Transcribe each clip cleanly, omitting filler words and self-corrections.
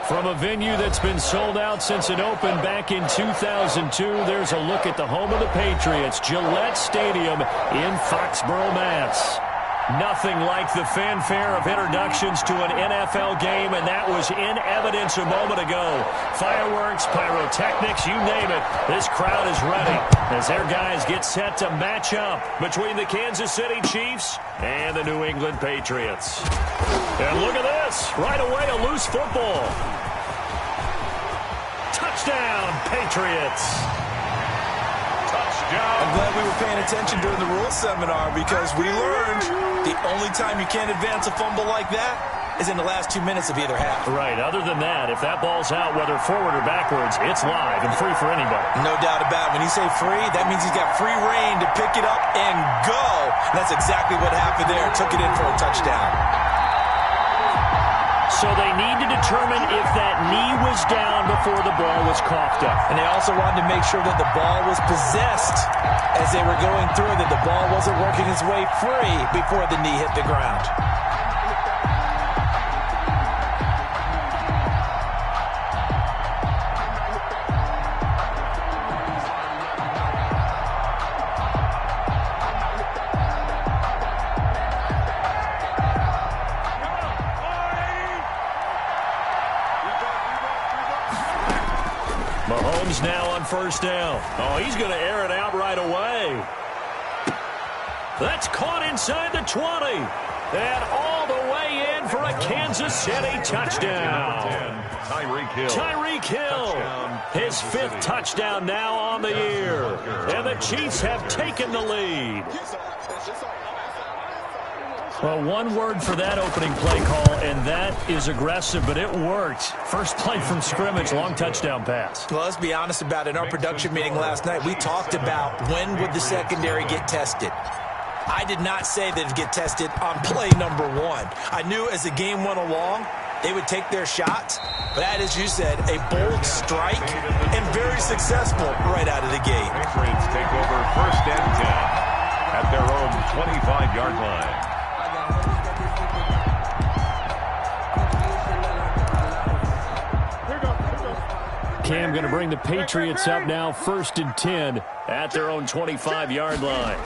From a venue that's been sold out since it opened back in 2002, there's a look at the home of the Patriots, Gillette Stadium in Foxborough, Mass. Nothing like the fanfare of introductions to an NFL game, and that was in evidence a moment ago. Fireworks, pyrotechnics, you name it. This crowd is ready as their guys get set to match up between the Kansas City Chiefs and the New England Patriots. And look at this. Right away, a loose football. Touchdown, Patriots. I'm glad we were paying attention during the rules seminar because we learned the only time you can't advance a fumble like that is in the last 2 minutes of either half. Right. Other than that, if that ball's out, whether forward or backwards, it's live and free for anybody. No doubt about it. When you say free, that means he's got free reign to pick it up and go. And that's exactly what happened there. Took it in for a touchdown. So they need to determine if that knee was down before the ball was coughed up. And they also wanted to make sure that the ball was possessed as they were going through, that the ball wasn't working its way free before the knee hit the ground. Mahomes now on first down. Oh, he's going to air it out right away. That's caught inside the 20. And all the way in for a Kansas City touchdown. Tyreek Hill. His fifth touchdown now on the year. And the Chiefs have taken the lead. Well, one word for that opening play call, and that is aggressive, but it worked. First play from scrimmage, long touchdown pass. Well, let's be honest about it. In our production meeting last night, we talked about when would the secondary get tested. I did not say that it'd get tested on play number one. I knew as the game went along, they would take their shots. But that, as you said, a bold strike and very successful right out of the gate. Patriots take over first and 10 at their own 25-yard line. Cam going to bring the Patriots up now, first and 10 at their own 25-yard line.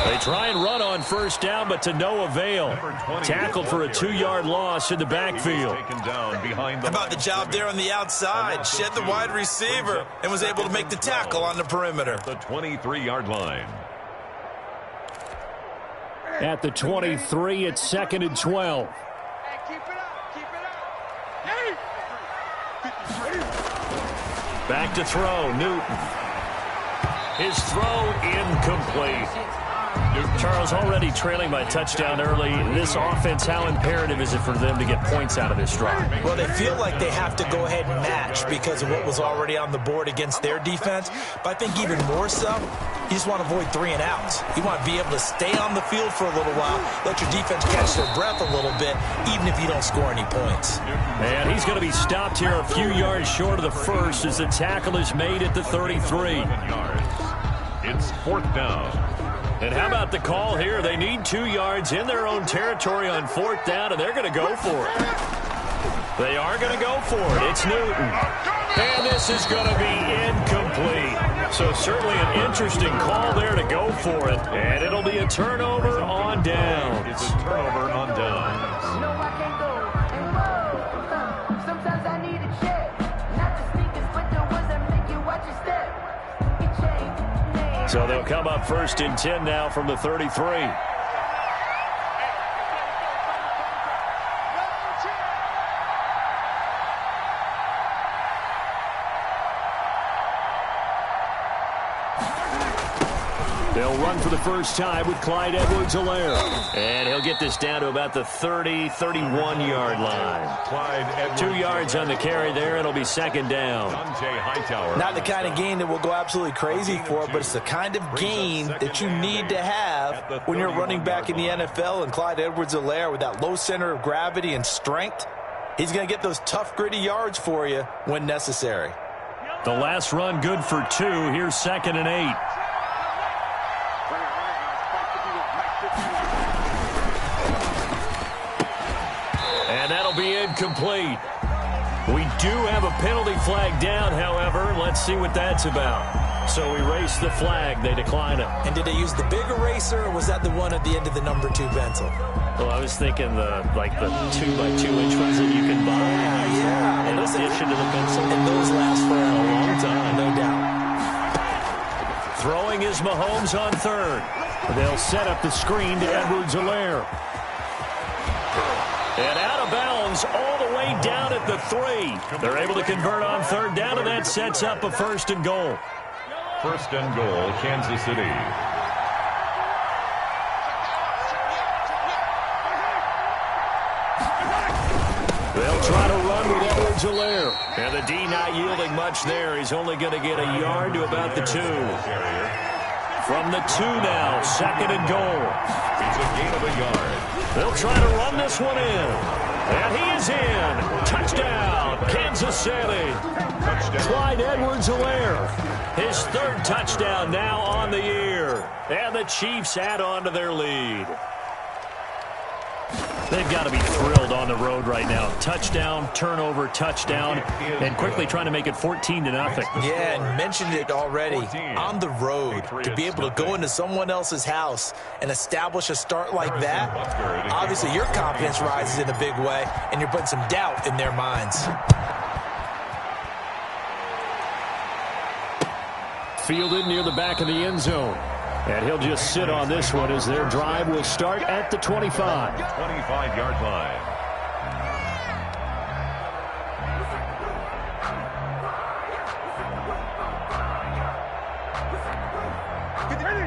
They try and run on first down, but to no avail. Tackled for a 2-yard loss in the backfield. How about the job there on the outside? Shed the wide receiver and was able to make the tackle on the perimeter. The 23-yard line. At the 23, it's second and 12. Back to throw, Newton. His throw incomplete. Charles, already trailing by touchdown early. This offense, how imperative is it for them to get points out of this drive? Well, they feel like they have to go ahead and match because of what was already on the board against their defense. But I think even more so, you just want to avoid 3 and outs. You want to be able to stay on the field for a little while, let your defense catch their breath a little bit, even if you don't score any points. And he's going to be stopped here a few yards short of the first as the tackle is made at the 33. It's fourth down. And how about the call here? They need 2 yards in their own territory on fourth down, and they're going to go for it. They are going to go for it. It's Newton. And this is going to be incomplete. So certainly an interesting call there to go for it. And it'll be a turnover on down. It's a turnover on down. So they'll come up first and 10 now from the 33. They'll run for the first time with Clyde Edwards-Helaire. And he'll get this down to about the 30, 31-yard line. 2 yards on the carry there. It'll be second down. Not the kind of gain that we'll go absolutely crazy for, but it's the kind of gain that you need to have when you're running back in the NFL. And Clyde Edwards-Helaire, with that low center of gravity and strength, he's going to get those tough, gritty yards for you when necessary. The last run good for 2. Here's second and 8. And that'll That'll be incomplete. We do have a penalty flag down, however. Let's see what that's about. So erase the flag. They decline it. And did they use the big eraser, or was that the one at the end of the number 2 pencil? Well, I was thinking the 2x2-inch ones that you can buy. Yeah. In addition to the pencil. And those last for a long time, no doubt. Throwing is Mahomes on third. They'll set up the screen to Edwards-Helaire. And out of bounds all the way down at the 3. They're able to convert on third down, and that sets up a 1st and goal. 1st and goal, Kansas City. They'll try to run with Edwards-Helaire. And the D not yielding much there. He's only going to get a yard to about the 2. From the 2 now, 2nd and goal. It's a gain of a yard. They'll try to run this one in. And he is in. Touchdown, Kansas City. Touchdown. Clyde Edwards-Helaire. His 3rd touchdown now on the year. And the Chiefs add on to their lead. They've got to be thrilled on the road right now. Touchdown, turnover, touchdown, and quickly trying to make it 14-0. Yeah, and mentioned it already. On the road, to be able to go into someone else's house and establish a start like that, obviously your confidence rises in a big way, and you're putting some doubt in their minds. Fielded near the back of the end zone. And he'll just sit on this one as their drive will start at the 25. 25-yard line.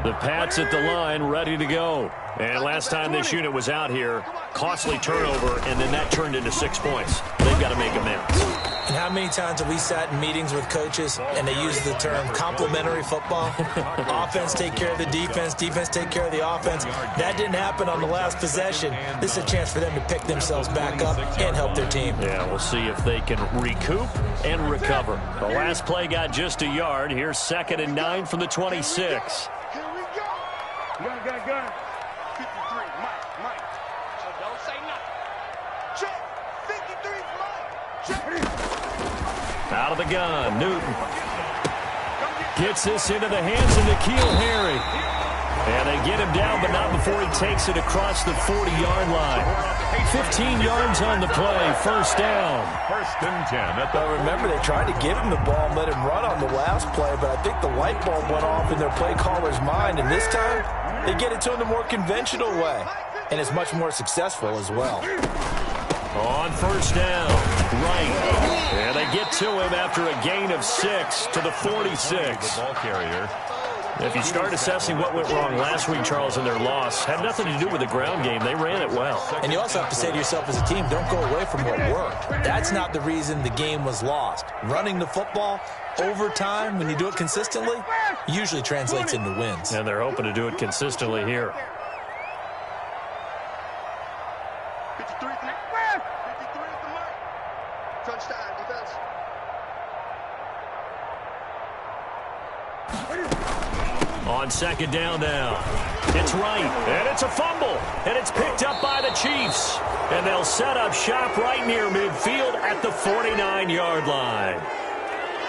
The Pats at the line, ready to go. And last time this unit was out here, costly turnover, and then that turned into 6 points. They've got to make amends. And how many times have we sat in meetings with coaches and they use the term complementary football? Offense take care of the defense, defense take care of the offense. That didn't happen on the last possession. This is a chance for them to pick themselves back up and help their team. Yeah, we'll see if they can recoup and recover. The last play got just a yard. Here's 2nd and 9 from the 26. Here we go. Gun. 53, Mike. So don't say nothing. Check. 53, Mike. Check. Out of the gun, Newton. Gets this into the hands of N'Keal Harry. And they get him down, but not before he takes it across the 40-yard line. 15 yards on the play, 1st down. 1st and 10. Well, remember, they tried to give him the ball and let him run on the last play, but I think the light bulb went off in their play caller's mind, and this time they get it to him the more conventional way, and it's much more successful as well. On 1st down, right. And they get to him after a gain of 6 to the 46. The ball carrier. If you start assessing what went wrong last week, Charles, in their loss, had nothing to do with the ground game. They ran it well. And you also have to say to yourself as a team, don't go away from what worked. That's not the reason the game was lost. Running the football over time, when you do it consistently, usually translates into wins. And they're hoping to do it consistently here. 53 is the mark. Touchdown, defense. On 2nd down now. It's right, and it's a fumble, and it's picked up by the Chiefs. And they'll set up shop right near midfield at the 49-yard line.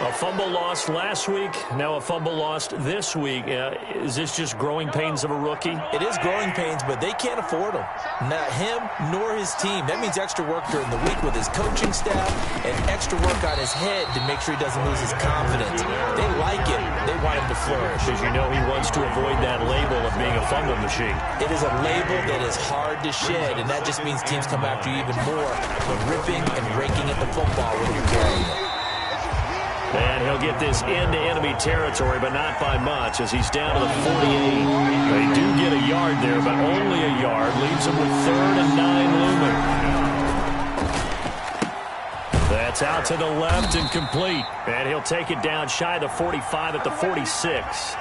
A fumble lost last week, now a fumble lost this week. Is this just growing pains of a rookie? It is growing pains, but they can't afford them. Not him nor his team. That means extra work during the week with his coaching staff and extra work on his head to make sure he doesn't lose his confidence. They like it. They want him to flourish. Because you know he wants to avoid that label of being a fumble machine. It is a label that is hard to shed, and that just means teams come after you even more when ripping and raking at the football when you're carrying it. And he'll get this into enemy territory, but not by much, as he's down to the 48. They do get a yard there, but only a yard. Leaves him with 3rd and 9 looming. That's out to the left and complete. And he'll take it down shy of the 45 at the 46.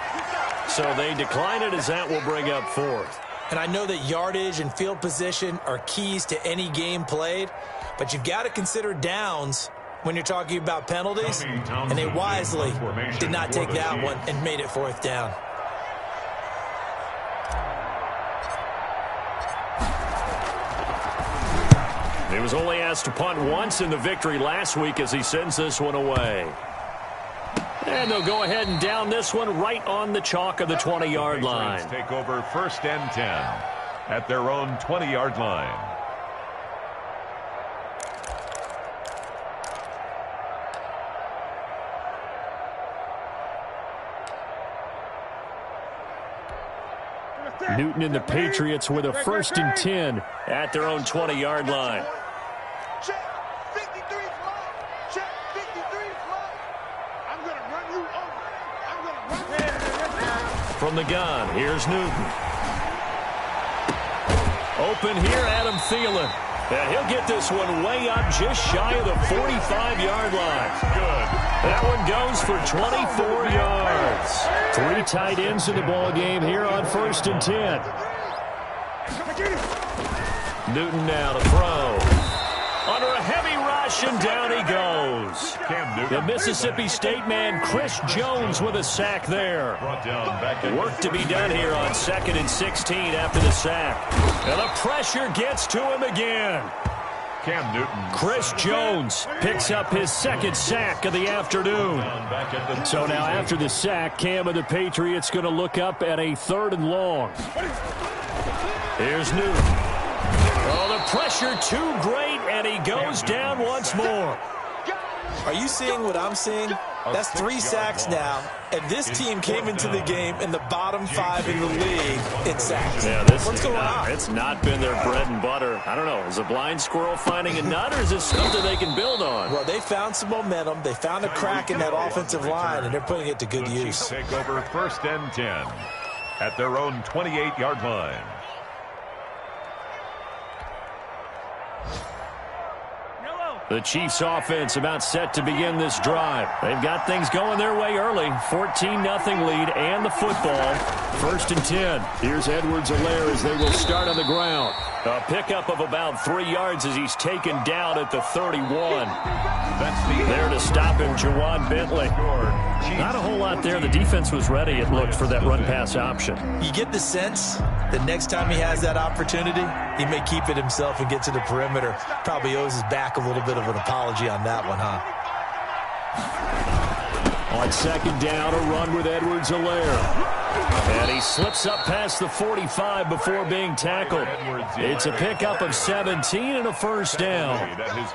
So they decline it, as that will bring up 4th. And I know that yardage and field position are keys to any game played, but you've got to consider downs when you're talking about penalties, and they wisely did not take that one and made it 4th down. He was only asked to punt once in the victory last week as he sends this one away. And they'll go ahead and down this one right on the chalk of the 20-yard line. Take over 1st and 10 at their own 20-yard line. Newton and the Patriots with a 1st and 10 at their own 20-yard line. Check 53 flag. Check 53 flag. I'm going to run you over. I'm going to run you. From the gun, here's Newton. Open here, Adam Thielen. And he'll get this one way up just shy of the 45-yard line. Good. That one goes for 24 yards. 3 tight ends in the ball game here on 1st and 10. Newton now to throw. Under a heavy rush, and down he goes. The Mississippi State man, Chris Jones, with a sack there. Work to be done here on 2nd and 16 after the sack. And the pressure gets to him again. Cam Newton. Chris Jones picks up his 2nd sack of the afternoon. So now after the sack, Cam of the Patriots going to look up at a 3rd and long. Here's Newton. Oh, the pressure too great, and he goes down once more. Are you seeing what I'm seeing? That's 3 sacks now, and this team came into the game in the bottom 5 in the league in sacks. Yeah, What's going on? It's not been their bread and butter. I don't know. Is a blind squirrel finding a nut, or is this something they can build on? Well, they found some momentum. They found a crack in that offensive line, and they're putting it to good use. Take over 1st and 10 at their own 28-yard line. The Chiefs offense about set to begin this drive. They've got things going their way early. 14-0 lead and the football. 1st and 10. Here's Edwards-Helaire as they will start on the ground. A pickup of about 3 yards as he's taken down at the 31. There to stop him, Jawan Bentley. Not a whole lot there. The defense was ready, it looked, for that run-pass option. You get the sense that next time he has that opportunity, he may keep it himself and get to the perimeter. Probably owes his back a little bit of an apology on that one, huh? On 2nd down, a run with Edwards-Helaire. And he slips up past the 45 before being tackled. It's a pickup of 17 and a 1st down.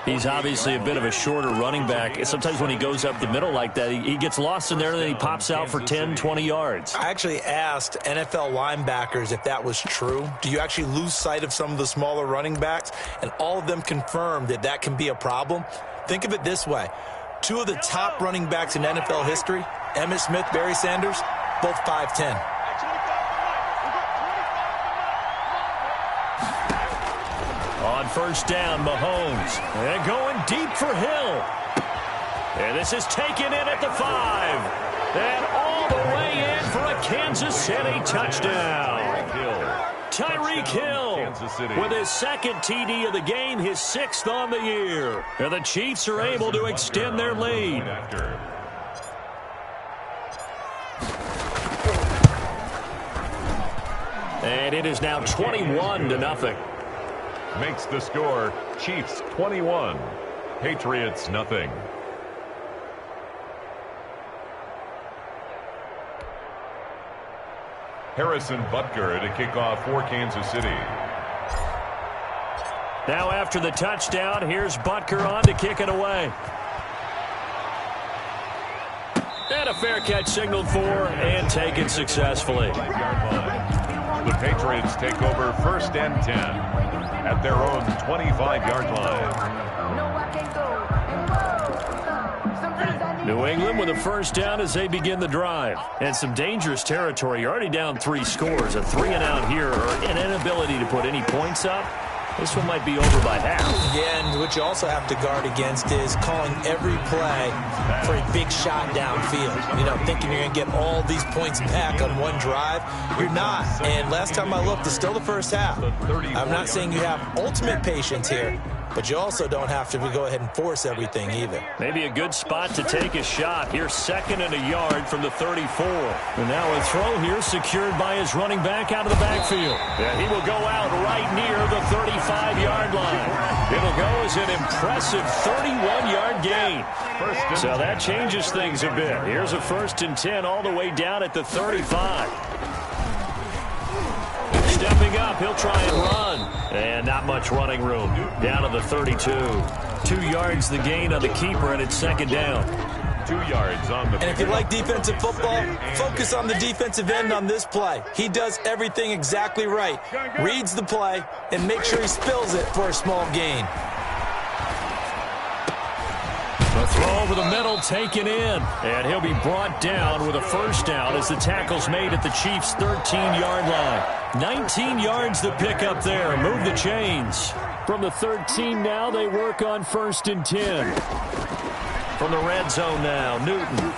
He's obviously a bit of a shorter running back. Sometimes when he goes up the middle like that, he gets lost in there and then he pops out for 10, 20 yards. I actually asked NFL linebackers if that was true. Do you actually lose sight of some of the smaller running backs? And all of them confirmed that that can be a problem. Think of it this way. 2 of the top running backs in NFL history, Emmitt Smith, Barry Sanders, both 5'10". On 1st down, Mahomes. And going deep for Hill. And this is taken in at the 5. And all the way in for a Kansas City touchdown. Tyreek Hill with his 2nd TD of the game, his 6th on the year. And the Chiefs are able to extend their lead. And it is now 21-0. Makes the score Chiefs 21, Patriots nothing. Harrison Butker to kick off for Kansas City. Now after the touchdown, here's Butker on to kick it away. And a fair catch signaled for and taken successfully. The Patriots take over 1st and 10 at their own 25-yard line. New England with a 1st down as they begin the drive. And some dangerous territory. You're already down 3 scores. A 3-and-out here or an inability to put any points up. This one might be over by half. Yeah, and what you also have to guard against is calling every play for a big shot downfield. You know, thinking you're going to get all these points back on one drive. You're not. And last time I looked, it's still the first half. I'm not saying you have ultimate patience here, but you also don't have to go ahead and force everything either. Maybe a good spot to take a shot. Here's 2nd and a yard from the 34. And now a throw here secured by his running back out of the backfield. And he will go out right near the 35-yard line. It'll go an impressive 31-yard gain. So that changes things a bit. Here's a 1st and 10 all the way down at the 35. Stepping up, he'll try and run. And not much running room. Down to the 32. 2 yards the gain on the keeper, and it's 2nd down. 2 yards on the. And if you like defensive football, focus on the defensive end on this play. He does everything exactly right. Reads the play and make sure he spills it for a small gain. The throw over the middle taken in. And he'll be brought down with a 1st down as the tackle's made at the Chiefs' 13-yard line. 19 yards the pickup there. Move the chains. From the 13 now, they work on 1st and 10. From the red zone now, Newton.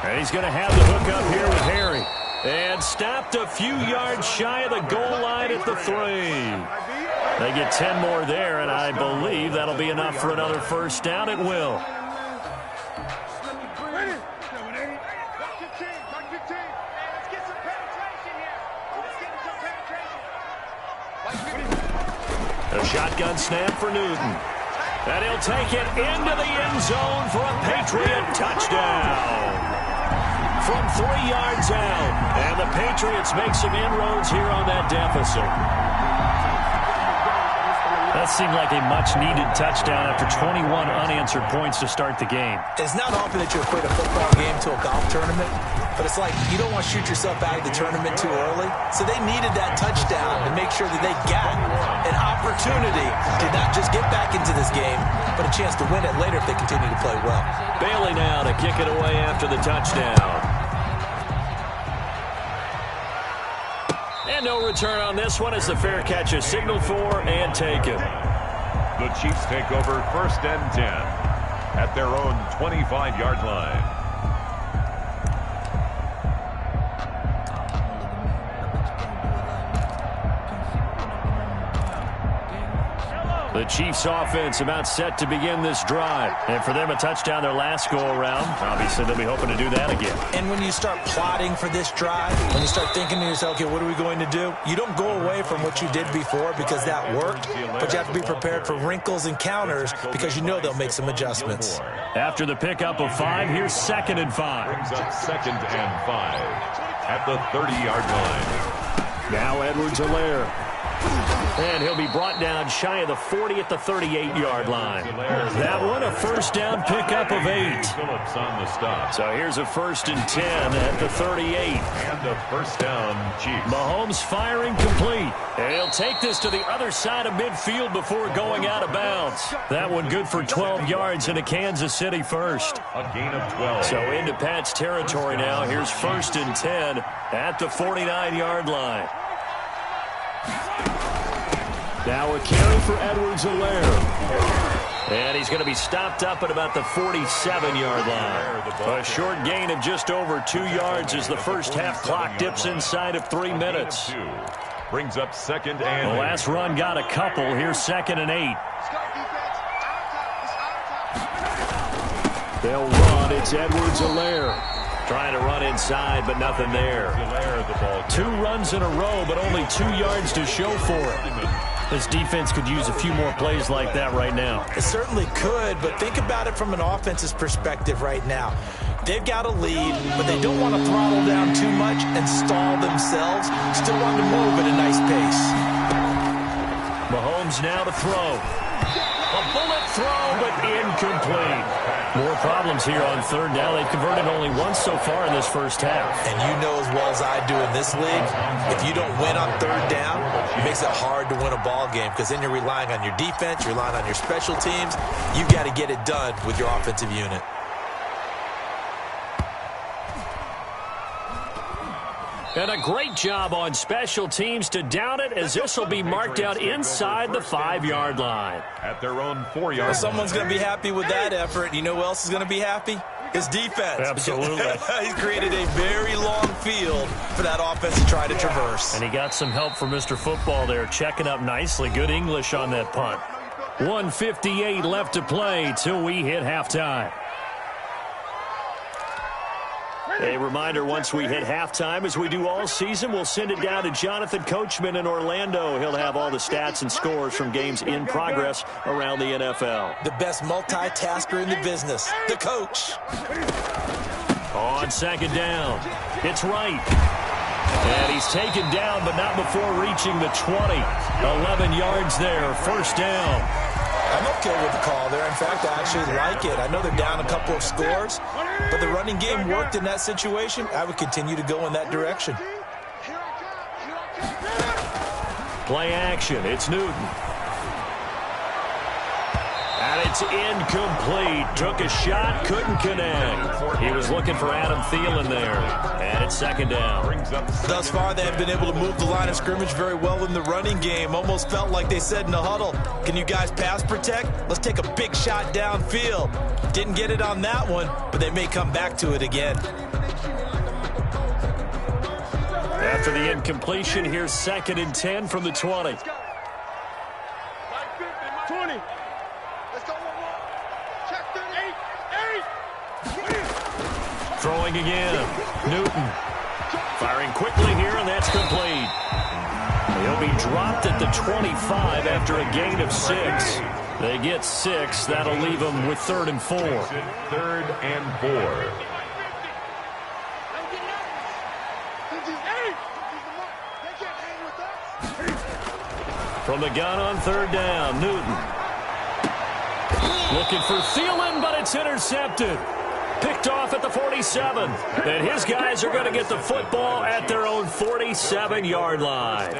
And he's going to have the hook up here with Harry. And stopped a few yards shy of the goal line at the 3. They get 10 more there, and I believe that'll be enough for another 1st down. It will. A shotgun snap for Newton. And he'll take it into the end zone for a Patriot touchdown. From 3 yards out. And the Patriots make some inroads here on that deficit. That seemed like a much-needed touchdown after 21 unanswered points to start the game. It's not often that you equate a football game to a golf tournament, but it's like you don't want to shoot yourself out of the tournament too early. So they needed that touchdown to make sure that they got an opportunity to not just get back into this game, but a chance to win it later if they continue to play well. Bailey now to kick it away after the touchdown. And no return on this one as the fair catch is signaled for and taken. The Chiefs take over 1st and 10 at their own 25-yard line. The Chiefs offense about set to begin this drive. And for them, a touchdown their last go-around. Obviously, they'll be hoping to do that again. And when you start plotting for this drive, when you start thinking to yourself, okay, what are we going to do? You don't go away from what you did before because that worked, but you have to be prepared for wrinkles and counters because you know they'll make some adjustments. After the pickup of 5, here's 2nd and 5. Brings up 2nd and 5 at the 30-yard line. Now Edwards-Helaire. And he'll be brought down shy of the 40 at the 38-yard line. That one, a 1st down pickup of 8. Phillips on the stop. So here's a 1st and 10 at the 38. And a 1st down, Chiefs. Mahomes firing complete. And he'll take this to the other side of midfield before going out of bounds. That one good for 12 yards into Kansas City 1st. A gain of 12. So into Pat's territory now. Here's 1st and 10 at the 49-yard line. Now a carry for Edwards-Helaire. And he's going to be stopped up at about the 47-yard line. A short gain of just over 2 yards as the first half clock dips inside of 3 minutes. Brings up 2nd and The last run got a couple. Here's 2nd and 8. They'll run. It's Edwards-Helaire. Trying to run inside, but nothing there. 2 runs in a row, but only 2 yards to show for it. This defense could use a few more plays like that right now. It certainly could, but think about it from an offense's perspective right now. They've got a lead, but they don't want to throttle down too much and stall themselves. Still want to move at a nice pace. Mahomes now to throw. A bullet throw, but incomplete. More problems here on 3rd down. They've converted only once so far in this first half. And you know as well as I do in this league, if you don't win on 3rd down, it makes it hard to win a ball game because then you're relying on your defense, you're relying on your special teams. You've got to get it done with your offensive unit. And a great job on special teams to down it as this will be marked out inside the 5-yard line. At their own 4-yard line. Someone's going to be happy with that effort. You know who else is going to be happy? His defense. Absolutely. He's created a very long field for that offense to try to traverse. And he got some help from Mr. Football there, checking up nicely. Good English on that punt. 1:58 left to play till we hit halftime. A reminder, once we hit halftime, as we do all season, we'll send it down to Jonathan Coachman in Orlando. He'll have all the stats and scores from games in progress around the NFL. The best multitasker in the business, the coach. On second down, it's Wright. And he's taken down, but not before reaching the 20. 11 yards there, first down. I'm okay with the call there. In fact, I actually like it. I know they're down a couple of scores, but the running game worked in that situation. I would continue to go in that direction. Play action. It's Newton. And it's incomplete. Took a shot, couldn't connect. He was looking for Adam Thielen there. And it's second down. Thus far, they have been able to move the line of scrimmage very well in the running game. Almost felt like they said in the huddle, can you guys pass protect? Let's take a big shot downfield. Didn't get it on that one, but they may come back to it again. After the incompletion, here's 2nd and 10 from the 20. 20. Throwing again. Newton. Firing quickly here, and that's complete. He'll be dropped at the 25 after a gain of 6. They get 6. That'll leave them with 3rd and 4. 3rd and 4. From the gun on 3rd down, Newton. Looking for Thielen, but it's intercepted. Picked off at the 47. And his guys are going to get the football at their own 47-yard line.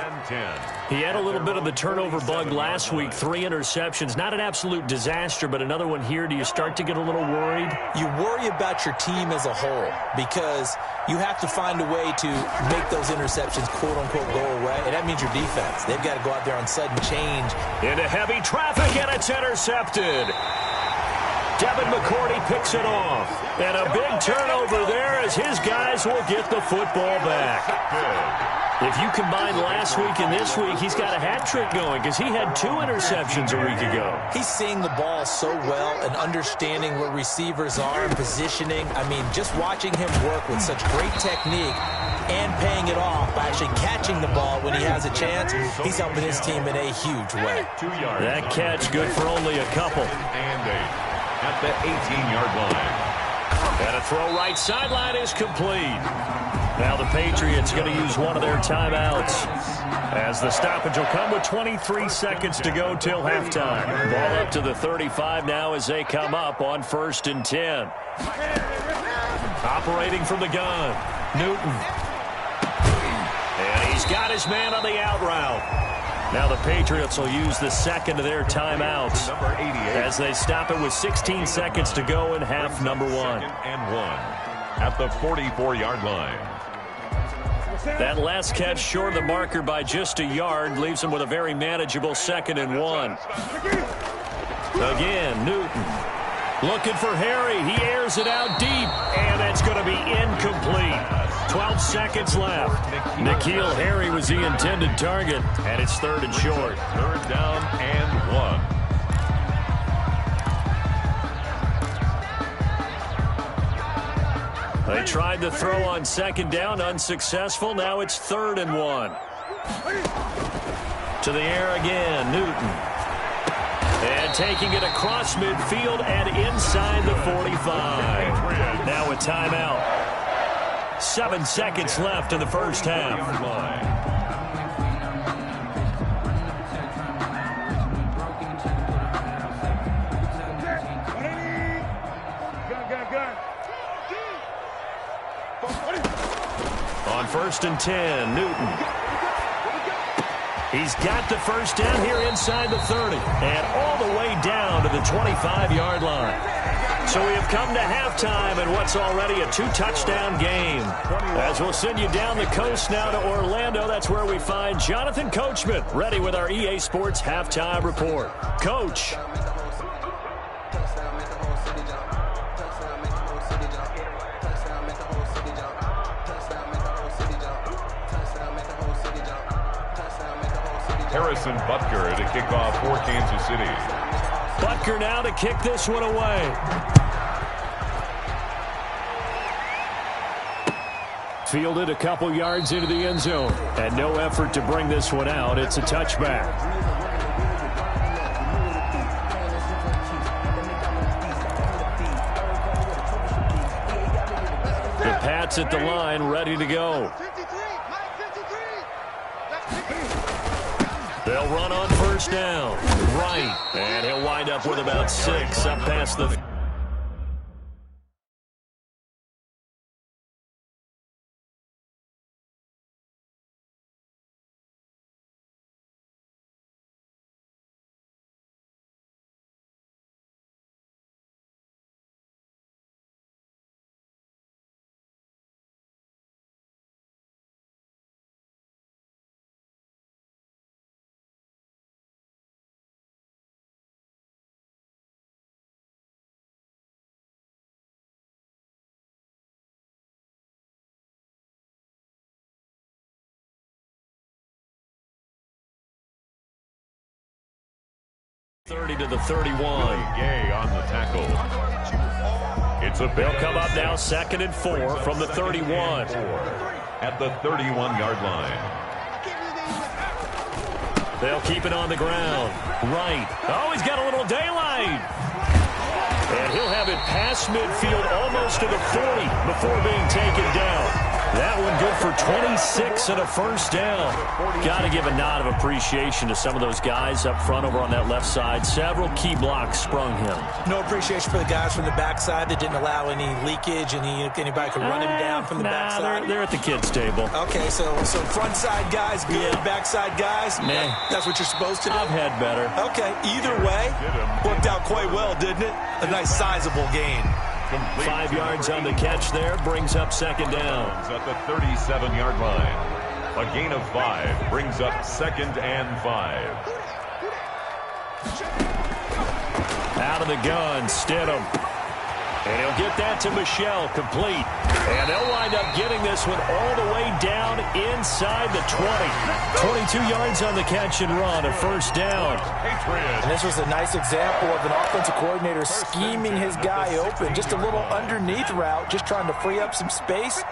He had a little bit of the turnover bug last week. 3 interceptions. Not an absolute disaster, but another one here. Do you start to get a little worried? You worry about your team as a whole because you have to find a way to make those interceptions, quote-unquote, go away. And that means your defense. They've got to go out there on sudden change. Into heavy traffic, and it's intercepted. Devin McCourty picks it off. And a big turnover there as his guys will get the football back. If you combine last week and this week, he's got a hat trick going because he had 2 interceptions a week ago. He's seeing the ball so well and understanding where receivers are and positioning. I mean, just watching him work with such great technique and paying it off by actually catching the ball when he has a chance, he's helping his team in a huge way. That catch good for only a couple. And 8 at the 18-yard line. And a throw right sideline is complete. Now the Patriots going to use one of their timeouts as the stoppage will come with 23 seconds to go till halftime. Ball up to the 35 now as they come up on 1st and 10. Operating from the gun, Newton. And he's got his man on the out route. Now the Patriots will use the second of their timeouts as they stop it with 16 seconds to go in half number 1. 2nd and 1 at the 44-yard line. That last catch short of the marker by just a yard leaves them with a very manageable 2nd and 1. Again, Newton looking for Harry. He airs it out deep, and that's going to be incomplete. 12 seconds left. N'Keal Harry was the intended target, and it's 3rd and short. 3rd down and 1. They tried to throw on 2nd down, unsuccessful. Now it's 3rd and 1. To the air again, Newton. And taking it across midfield and inside the 45. Now a timeout. 7 seconds left in the first half. On 1st and 10, Newton. He's got the first down here inside the 30 and all the way down to the 25-yard line. So we have come to halftime in what's already a 2-touchdown game. As we'll send you down the coast now to Orlando, that's where we find Jonathan Coachman ready with our EA Sports halftime report. Coach. Harrison Butker to kick off for Kansas City. Butker now to kick this one away. Fielded a couple yards into the end zone. And no effort to bring this one out. It's a touchback. The Pats at the line, ready to go. They'll run on first down. Right. And he'll wind up with about 6 up past the... ...30 to the 31. Gay on the tackle. It's a They'll come up now 2nd and 4 from the 31. At the 31-yard line. They'll keep it on the ground. Right. Oh, he's got a little daylight. And he'll have it past midfield almost to the 40 before being taken down. That one good for 26 and a first down. Got to give a nod of appreciation to some of those guys up front over on that left side. Several key blocks sprung him. No appreciation for the guys from the backside that didn't allow any leakage and anybody could run him down from the backside. They're at the kids' table. Okay, so front side guys good, backside guys, man, that's what you're supposed to do? I've had better. Okay, either way, worked out quite well, didn't it? A nice sizable gain. 5 yards on the catch there, brings up 2nd down. At the 37-yard line. A gain of 5 brings up 2nd and 5. Out of the gun, Stidham. And he'll get that to Michelle, complete. And they'll wind up getting this one all the way down inside the 20. 22 yards on the catch and run, a first down. And this was a nice example of an offensive coordinator scheming his guy open. Just a little underneath route, just trying to free up some space,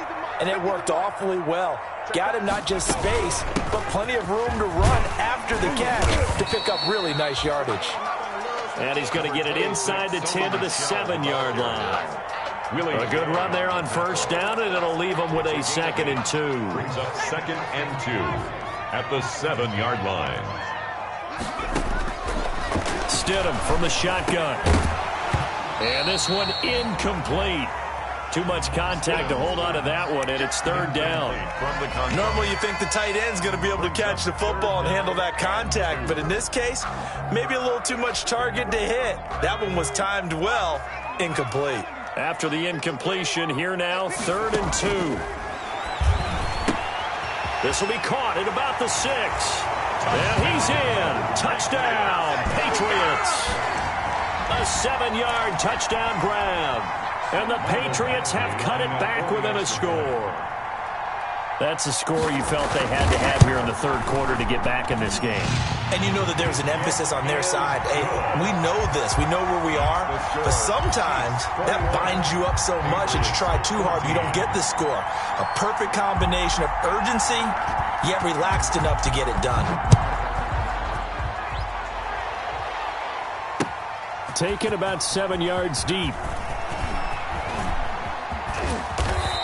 and it worked awfully well. Got him not just space, but plenty of room to run after the catch to pick up really nice yardage. And he's going to get it inside the 10 to the 7-yard line. A good run there on first down, and it'll leave him with a 2nd and 2. Brings up 2nd and 2 at the 7-yard line. Stidham from the shotgun. And this one incomplete. Too much contact to hold on to that one, and it's 3rd down. Normally you think the tight end's going to be able to catch the football and handle that contact, but in this case, maybe a little too much target to hit. That one was timed well, incomplete. After the incompletion, here now, 3rd and 2. This will be caught at about the 6. And he's in. Touchdown, Patriots. A 7-yard touchdown grab. And the Patriots have cut it back within a score. That's a score you felt they had to have here in the 3rd quarter to get back in this game. And you know that there's an emphasis on their side. Hey, we know this. We know where we are. But sometimes that binds you up so much that you try too hard, you don't get the score. A perfect combination of urgency, yet relaxed enough to get it done. Taken about 7 yards deep.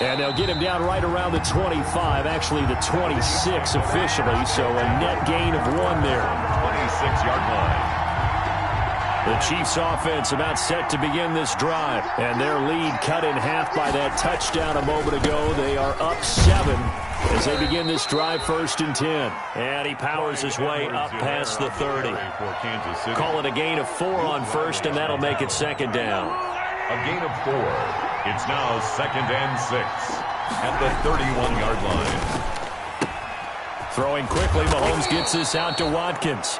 And they'll get him down right around the 25, actually the 26 officially, so a net gain of 1 there. 26-yard line. The Chiefs offense about set to begin this drive, and their lead cut in half by that touchdown a moment ago. They are up 7 as they begin this drive, 1st and 10. And he powers his way up past the 30. Call it a gain of 4 on first, and that'll make it 2nd down. A gain of 4. It's now 2nd and 6 at the 31-yard line. Throwing quickly, Mahomes gets this out to Watkins.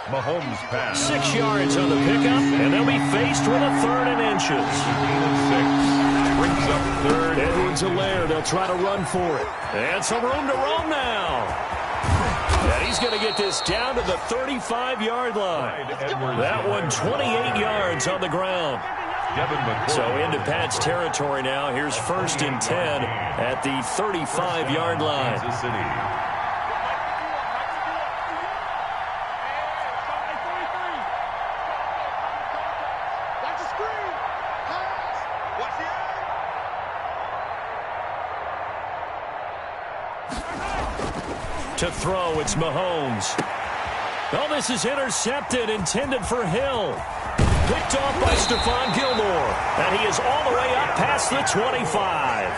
Mahomes pass. 6 yards on the pickup, and they'll be faced with a 3rd and inches. Gain of 6 brings up 3rd. Edwards-Helaire, they'll try to run for it. And some room to roam now. And he's going to get this down to the 35-yard line. That one 28 yards on the ground. So into Pat's territory now. Here's 1st and 10 at the 35-yard line. Kansas City. To throw, it's Mahomes. Oh, this is intercepted, intended for Hill. Picked off by Stephon Gilmore. And he is all the way up past the 25.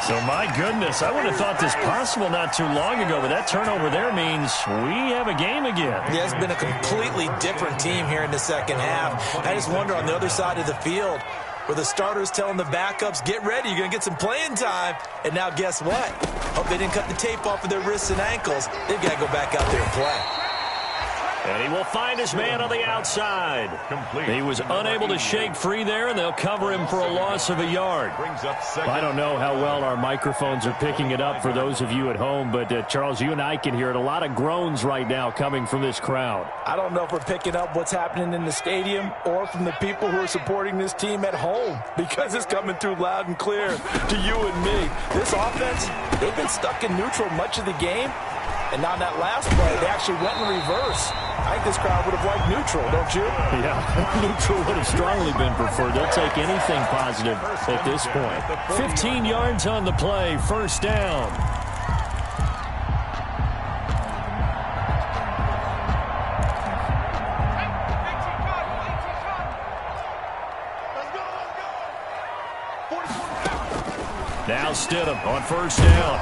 So, my goodness, I would have thought this possible not too long ago, but that turnover there means we have a game again. Yeah, it's been a completely different team here in the second half. I just wonder on the other side of the field, where the starters telling the backups, get ready, you're going to get some playing time. And now guess what? Hope they didn't cut the tape off of their wrists and ankles. They've got to go back out there and play. And he will find his man on the outside. He was unable to shake free there, and they'll cover him for a loss of a yard. I don't know how well our microphones are picking it up for those of you at home, but Charles, you and I can hear it. A lot of groans right now coming from this crowd. I don't know if we're picking up what's happening in the stadium or from the people who are supporting this team at home, because it's coming through loud and clear to you and me. This offense, they've been stuck in neutral much of the game. And now in that last play, they actually went in reverse. I think this crowd would have liked neutral, don't you? Yeah, neutral would have strongly been preferred. They'll take anything positive at this point. 15 yards on the play, 1st down. Now Stidham on 1st down.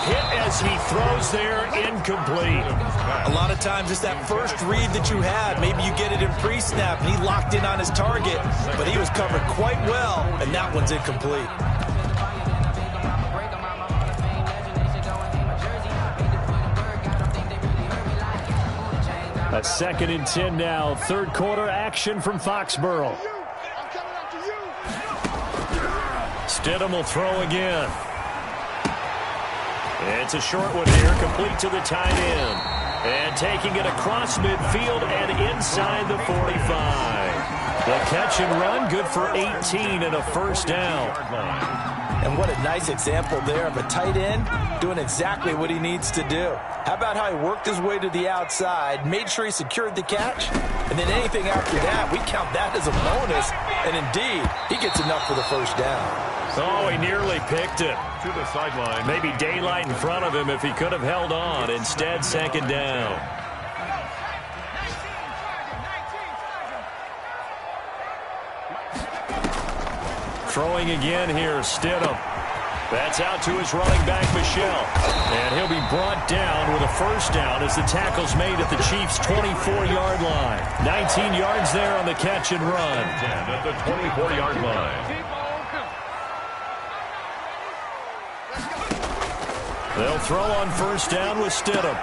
Hit as he throws there, incomplete. A lot of times it's that first read that you have. Maybe you get it in pre-snap, and he locked in on his target, but he was covered quite well, and that one's incomplete. A 2nd and 10 now. 3rd quarter action from Foxborough. Stidham will throw again. It's a short one here, complete to the tight end. And taking it across midfield and inside the 45. The catch and run, good for 18 and a 1st down. And what a nice example there of a tight end doing exactly what he needs to do. How about how he worked his way to the outside, made sure he secured the catch, and then anything after that, we count that as a bonus. And indeed, he gets enough for the 1st down. Oh, he nearly picked it. To the sideline. Maybe daylight in front of him if he could have held on. Instead, 2nd down. Throwing again here, Stidham. That's out to his running back, Michel. And he'll be brought down with a 1st down as the tackle's made at the Chiefs' 24-yard line. 19 yards there on the catch and run. 10 at the 24-yard line. They'll throw on 1st down with Stidham.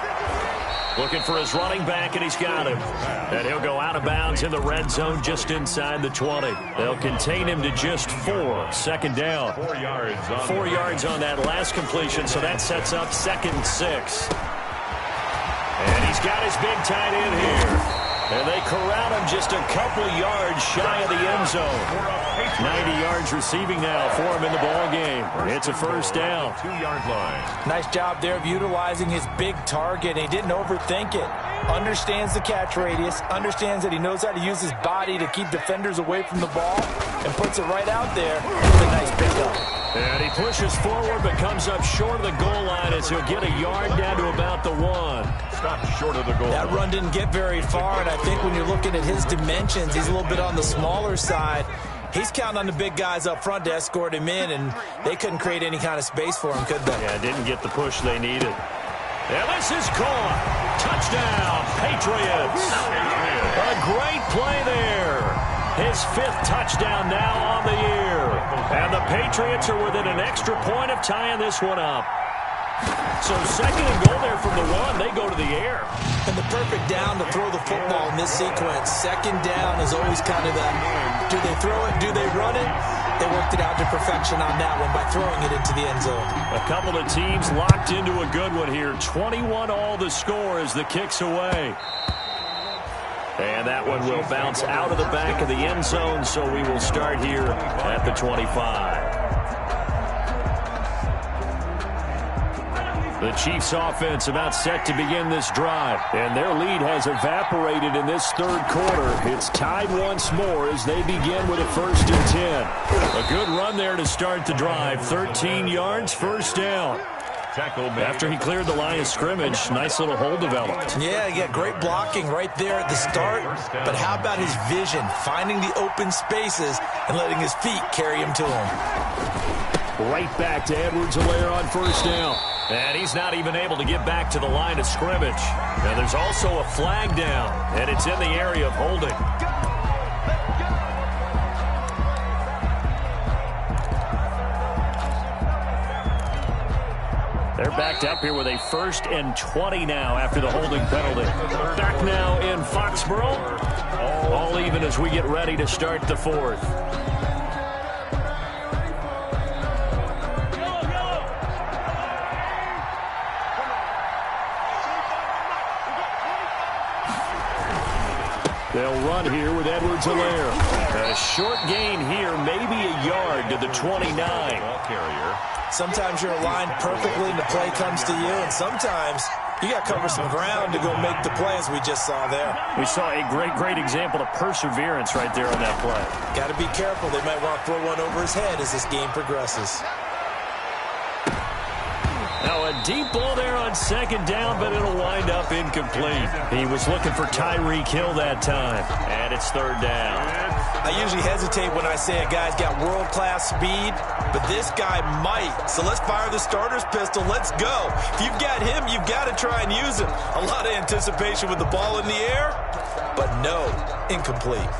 Looking for his running back, and he's got him. And he'll go out of bounds in the red zone just inside the 20. They'll contain him to just 4. 2nd down. 4 yards on 4 yards on that last completion, so that sets up 2nd and 6. And he's got his big tight end here. And they corral him just a couple yards shy of the end zone. 90 yards receiving now for him in the ball game. It's a 1st down. 2-yard line. Nice job there of utilizing his big target. He didn't overthink it. Understands the catch radius. Understands that he knows how to use his body to keep defenders away from the ball. And puts it right out there. It's a nice pickup. And he pushes forward but comes up short of the goal line as he'll get a yard down to about the 1. Stopped short of the goal. That run didn't get very far, and I think when you're looking at his dimensions, he's a little bit on the smaller side. He's counting on the big guys up front to escort him in, and they couldn't create any kind of space for him, could they? Yeah, didn't get the push they needed. And this is caught. Touchdown, Patriots. A great play there. His 5th touchdown now on the year. And the Patriots are within an extra point of tying this one up. So 2nd and goal there from the 1. They go to the air. And the perfect down to throw the football in this sequence. 2nd down is always kind of that. Do they throw it? Do they run it? They worked it out to perfection on that one by throwing it into the end zone. A couple of teams locked into a good one here. 21 all the score as the kick's away. And that one will bounce out of the back of the end zone, so we will start here at the 25. The Chiefs offense about set to begin this drive, and their lead has evaporated in this third quarter. It's tied once more as they begin with a 1st and 10. A good run there to start the drive. 13 yards, first down. After he cleared the line of scrimmage, nice little hole developed. Yeah, great blocking right there at the start. But how about his vision, finding the open spaces and letting his feet carry him to him? Right back to Edwards-Helaire on 1st down. And he's not even able to get back to the line of scrimmage. And there's also a flag down, and it's in the area of holding. They're backed up here with a 1st and 20 now after the holding penalty. Back now in Foxborough. All even as we get ready to start the 4th. They'll run here with Edwards-Helaire. A short gain here, maybe a yard to the 29. Ball carrier. Sometimes you're aligned perfectly and the play comes to you, and sometimes you got to cover some ground to go make the play, as we just saw there. We saw a great example of perseverance right there on that play. Got to be careful. They might want to throw one over his head as this game progresses. Now a deep ball there on 2nd down, but it'll wind up incomplete. He was looking for Tyreek Hill that time, and it's 3rd down. I usually hesitate when I say a guy's got world-class speed, but this guy might. So let's fire the starter's pistol. Let's go. If you've got him, you've got to try and use him. A lot of anticipation with the ball in the air, but no, incomplete.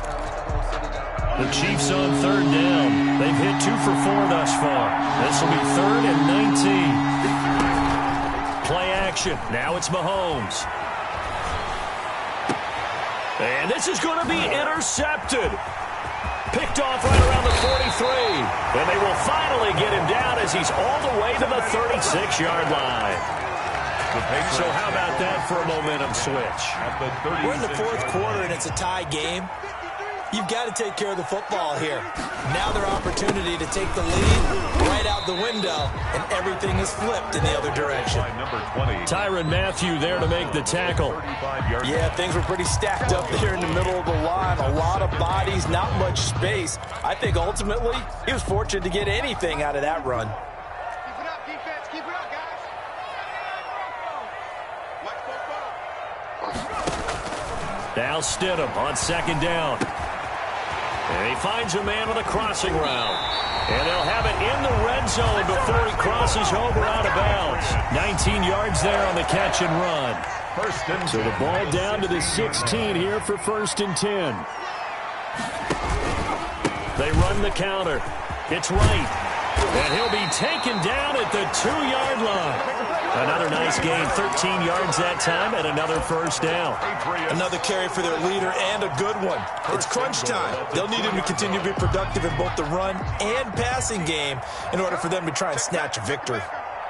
The Chiefs on 3rd down. They've hit 2 for 4 thus far. This will be 3rd and 19. Play action. Now it's Mahomes. And this is going to be intercepted. Picked off right around the 43. And they will finally get him down as he's all the way to the 36-yard line. So how about that for a momentum switch? We're in the 4th quarter, and it's a tie game. You've got to take care of the football here. Now their opportunity to take the lead right out the window, and everything is flipped in the other direction. Tyrann Mathieu there to make the tackle. Yeah, things were pretty stacked up there in the middle of the line. A lot of bodies, not much space. I think ultimately he was fortunate to get anything out of that run. Keep it up, defense. Keep it up, guys. Now Stidham on 2nd down. And he finds a man with a crossing route. And they'll have it in the red zone before he crosses over out of bounds. 19 yards there on the catch and run. So the ball down to the 16 here for 1st and 10. They run the counter. It's right. And he'll be taken down at the 2-yard line. Another nice gain, 13 yards that time, and another 1st down. Another carry for their leader, and a good one. It's crunch time. They'll need him to continue to be productive in both the run and passing game in order for them to try and snatch a victory.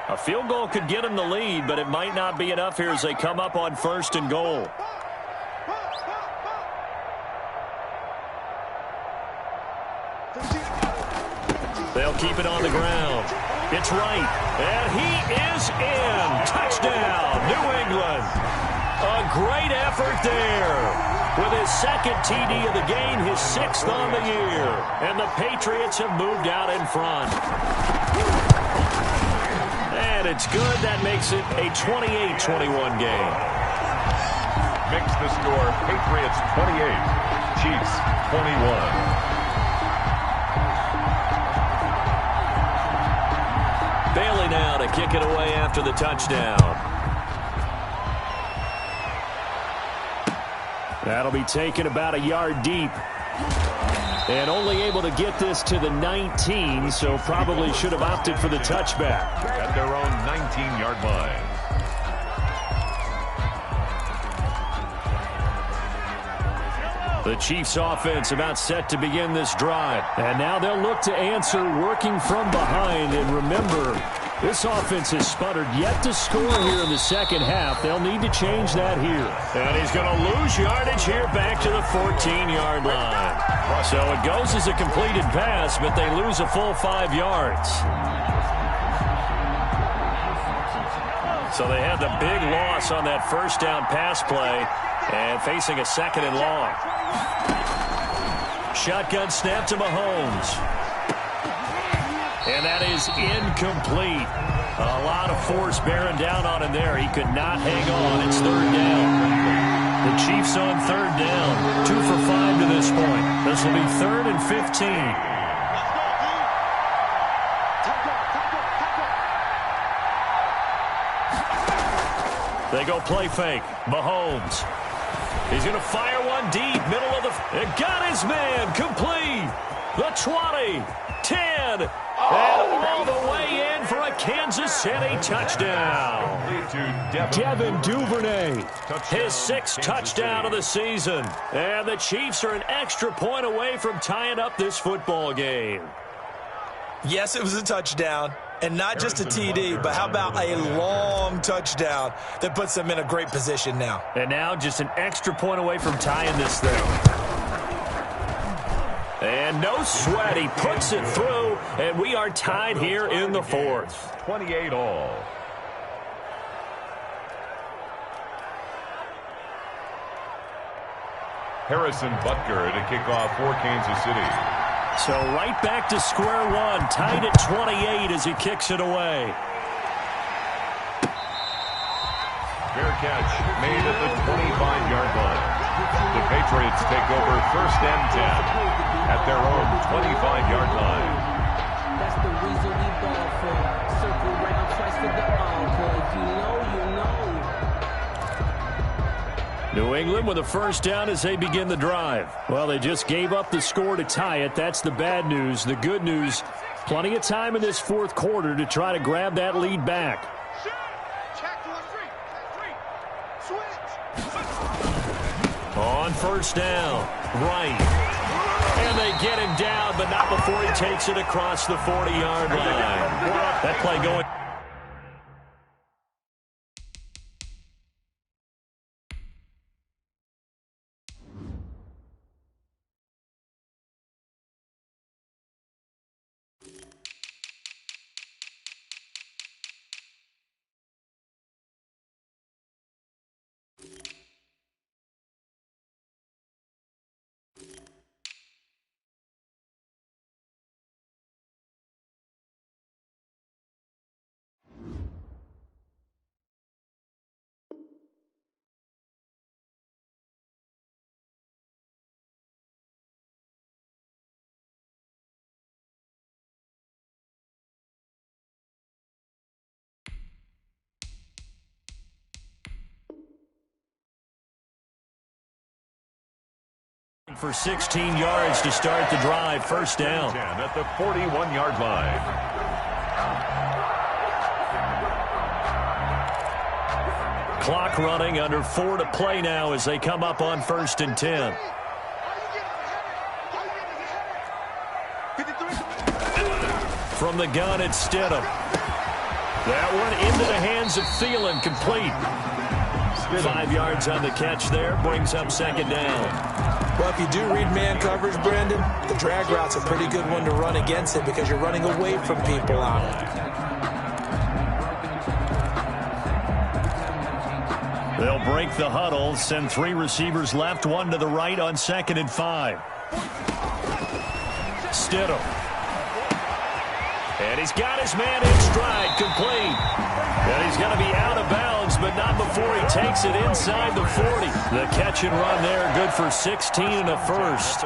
A field goal could get them the lead, but it might not be enough here as they come up on 1st and goal. They'll keep it on the ground. It's right, and he is in. Touchdown, New England. A great effort there. With his 2nd TD of the game, his 6th on the year. And the Patriots have moved out in front. And it's good. That makes it a 28-21 game. Mix the score. Patriots 28, Chiefs 21. Bailey now to kick it away after the touchdown. That'll be taken about a yard deep. And only able to get this to the 19, so probably should have opted for the touchback. At their own 19-yard line. The Chiefs offense about set to begin this drive. And now they'll look to answer working from behind. And remember, This offense has sputtered yet to score here in the second half. They'll need to change that here. And he's going to lose yardage here back to the 14-yard line. So it goes as a completed pass, but they lose a full 5 yards. So they had the big loss on that first down pass play and facing a second and long. Shotgun snap to Mahomes. And that is incomplete. A lot of force bearing down on him there. He could not hang on. It's third down. The Chiefs on third down. 2 for 5 to this point. This will be 3rd and 15. They go play fake. Mahomes. He's going to fire one deep. Middle of the... It got his man. Complete. The 20. 10. And all the way in for a Kansas City touchdown. Devin Duvernay, his 6th touchdown of the season. And the Chiefs are an extra point away from tying up this football game. Yes, it was a touchdown. And not just a TD, but how about a long touchdown that puts them in a great position now. And now just an extra point away from tying this thing. And no sweat. He puts it through, and we are tied here in the 4th. 28 all. Harrison Butker to kick off for Kansas City. So right back to square one, tied at 28 as he kicks it away. Fair catch made at the 25-yard line. The Patriots take over 1st and 10 at their own 25-yard line. That's the reason we ball for. Circle round twice for the encore. If you know, you know. New England with a first down as they begin the drive. Well, they just gave up the score to tie it. That's the bad news. The good news, plenty of time in this 4th quarter to try to grab that lead back. On first down, right. And they get him down, but not before he takes it across the 40-yard line. That play going. For 16 yards to start the drive, first down. At the 41-yard line. Clock running, under 4 to play now as they come up on 1st and 10. From the gun, it's Stidham. That one into the hands of Thielen, complete. 5 yards on the catch there, brings up second down. Well, if you do read man coverage, Brandon, the drag route's a pretty good one to run against it because you're running away from people on it. They'll break the huddle, send 3 receivers left, 1 to the right on 2nd and 5. Stidham. And he's got his man in stride, complete. And he's going to be out of bounds, but not before he takes it inside the 40. The catch and run there, good for 16 and a first.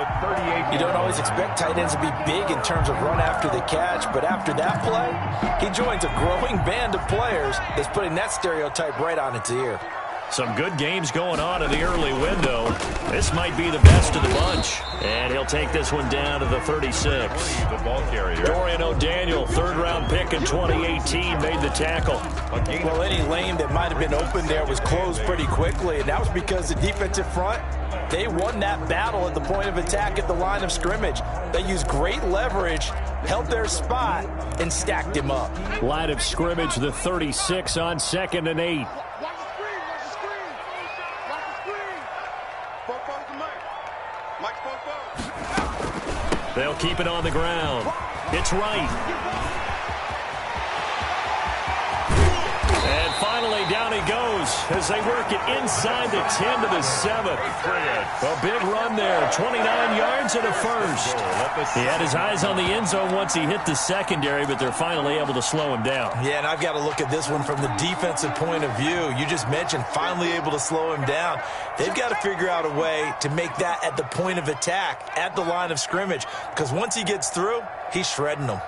You don't always expect tight ends to be big in terms of run after the catch, but after that play, he joins a growing band of players that's putting that stereotype right on its ear. Some good games going on in the early window. This might be the best of the bunch. And he'll take this one down to the 36. The ball carrier. Dorian O'Daniel, 3rd-round pick in 2018, made the tackle. Well, any lane that might have been open there was closed pretty quickly, and that was because the defensive front They won that battle at the point of attack at the line of scrimmage. They used great leverage, held their spot, and stacked him up. Line of scrimmage, the 36 on 2nd and 8. Watch the screen, watch the screen. Watch the screen. 4-4 to Mike. Mike 4-4. They'll keep it on the ground. It's right. And finally, down he goes as they work it inside the 10 to the 7. A big run there, 29 yards and a first. He had his eyes on the end zone once he hit the secondary, but they're finally able to slow him down. Yeah, and I've got to look at this one from the defensive point of view. You just mentioned finally able to slow him down. They've got to figure out a way to make that at the point of attack, at the line of scrimmage, because once he gets through, he's shredding them.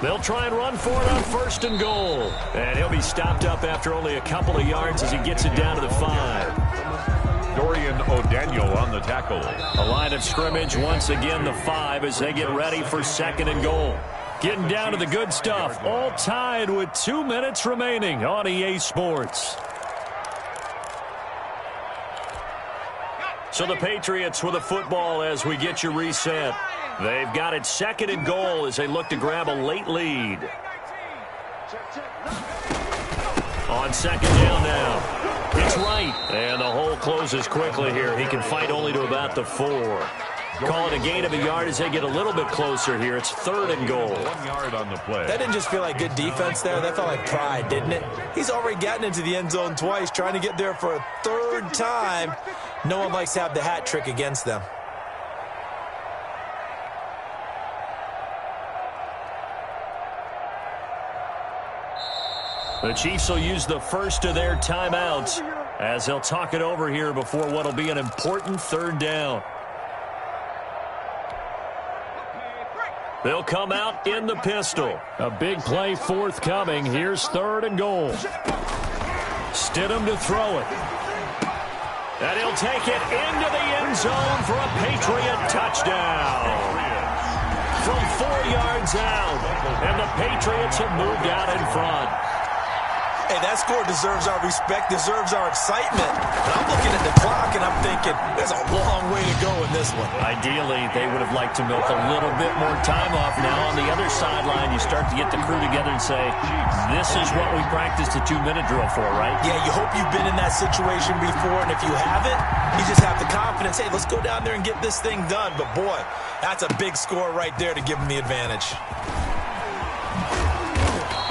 They'll try and run for it on 1st and goal. And he'll be stopped up after only a couple of yards as he gets it down to the 5. Dorian O'Daniel on the tackle. A line of scrimmage, once again the 5 as they get ready for 2nd and goal. Getting down to the good stuff. All tied with 2 minutes remaining on EA Sports. So the Patriots with a football as we get you reset. They've got it 2nd and goal as they look to grab a late lead. On 2nd down now. It's right. And the hole closes quickly here. He can fight only to about the 4. Call it a gain of a yard as they get a little bit closer here. It's 3rd and goal. 1 yard on the play. That didn't just feel like good defense there. That felt like pride, didn't it? He's already gotten into the end zone twice, trying to get there for a 3rd time. No one likes to have the hat trick against them. The Chiefs will use the first of their timeouts as they'll talk it over here before what will be an important 3rd down. They'll come out in the pistol. A big play forthcoming. Here's 3rd and goal. Stidham to throw it. And he'll take it into the end zone for a Patriot touchdown. From 4 yards out. And the Patriots have moved out in front. Hey, that score deserves our respect, deserves our excitement. But I'm looking at the clock, and I'm thinking, there's a long way to go in this one. Ideally, they would have liked to milk a little bit more time off. Now, on the other sideline, you start to get the crew together and say, this is what we practiced a 2-minute drill for, right? Yeah, you hope you've been in that situation before, and if you haven't, you just have the confidence, hey, let's go down there and get this thing done. But, boy, that's a big score right there to give them the advantage.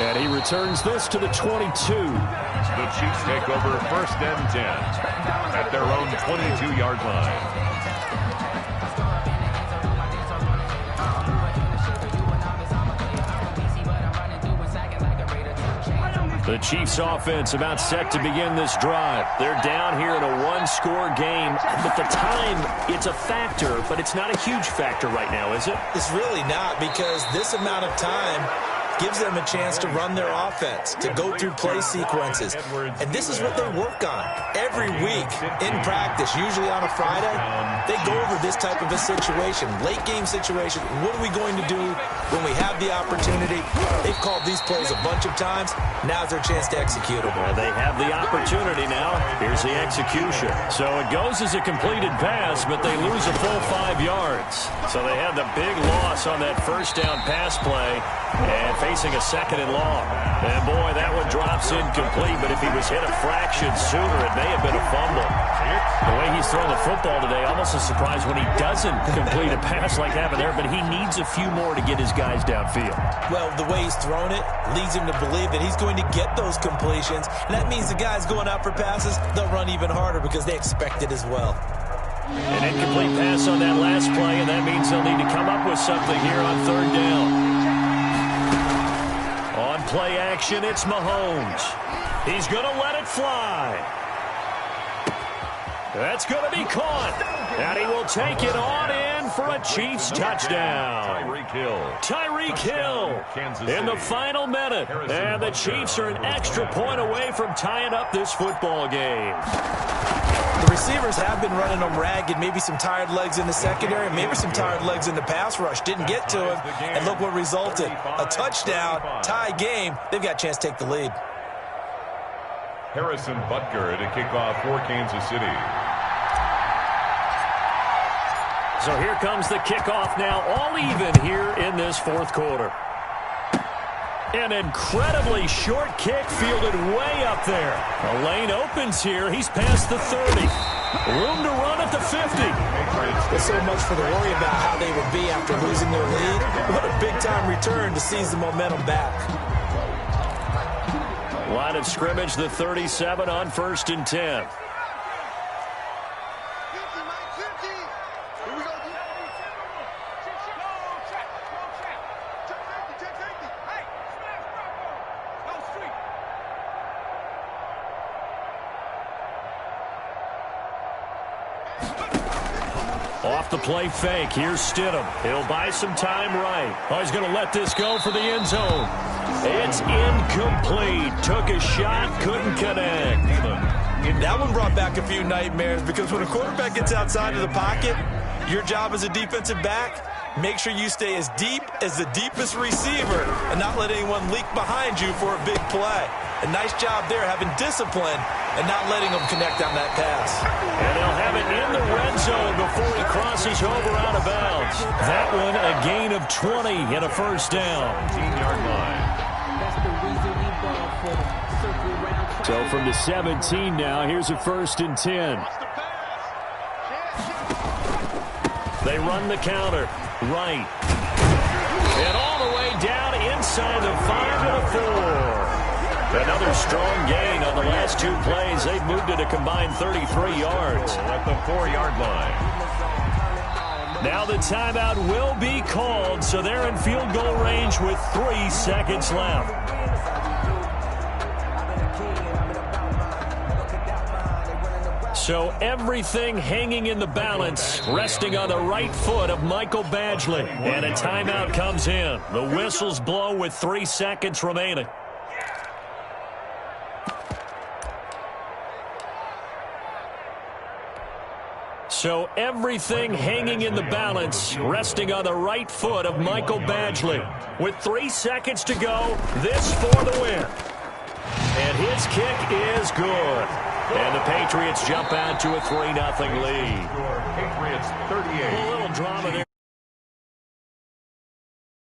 And he returns this to the 22. The Chiefs take over 1st and 10 at their own 22-yard line. The Chiefs offense about set to begin this drive. They're down here in a 1-score game. But the time, it's a factor, but it's not a huge factor right now, is it? It's really not, because this amount of time gives them a chance to run their offense, to go through play sequences. And this is what they work on every week in practice, usually on a Friday. They go over this type of a situation, late game situation. What are we going to do when we have the opportunity? They've called these plays a bunch of times. Now's their chance to execute them. Well, they have the opportunity now. Here's the execution. So it goes as a completed pass, but they lose a full 5 yards. So they have the big loss on that 1st down pass play. And facing a 2nd and long. And, boy, that one drops incomplete, but if he was hit a fraction sooner, it may have been a fumble. The way he's throwing the football today, almost a surprise when he doesn't complete a pass like that there, but he needs a few more to get his guys downfield. Well, the way he's thrown it leads him to believe that he's going to get those completions, and that means the guys going out for passes, they'll run even harder because they expect it as well. An incomplete pass on that last play, and that means they'll need to come up with something here on 3rd down. On play action, it's Mahomes. He's going to let it fly. That's going to be caught. And he will take it on in for a Chiefs touchdown. Tyreek Hill in the final minute. And the Chiefs are an extra point away from tying up this football game. The receivers have been running them ragged, maybe some tired legs in the secondary, maybe some tired legs in the pass rush. Didn't get to him, and look what resulted. A touchdown, tie game. They've got a chance to take the lead. Harrison Butker to kick off for Kansas City. So here comes the kickoff now, all even here in this fourth quarter. An incredibly short kick fielded way up there. The lane opens here. He's past the 30. Room to run at the 50. There's so much for the worry about how they would be after losing their lead. What a big-time return to seize the momentum back. Line of scrimmage, the 37 on 1st and 10. Off the play fake. Here's Stidham. He'll buy some time right. Oh, he's going to let this go for the end zone. It's incomplete. Took a shot, couldn't connect. That one brought back a few nightmares because when a quarterback gets outside of the pocket, your job as a defensive back, make sure you stay as deep as the deepest receiver and not let anyone leak behind you for a big play. A nice job there having discipline and not letting them connect on that pass. And they'll have it in the red zone before he crosses over out of bounds. That one a gain of 20 and a first down. 15-yard line. That's the reason we ball for circle round. So from the 17 now, here's a 1st and 10. They run the counter. Right. And all the way down inside the 5 and a 4. Another strong gain on the last 2 plays. They've moved it a combined 33 yards. At the 4-yard line. Now the timeout will be called, so they're in field goal range with 3 seconds left. So everything hanging in the balance, resting on the right foot of Michael Badgley. And a timeout comes in. The whistles blow with 3 seconds remaining. So everything hanging in the balance, resting on the right foot of Michael Badgley. With 3 seconds to go, this for the win. And his kick is good. And the Patriots jump out to a 3-0 lead. Patriots 38. A little drama there.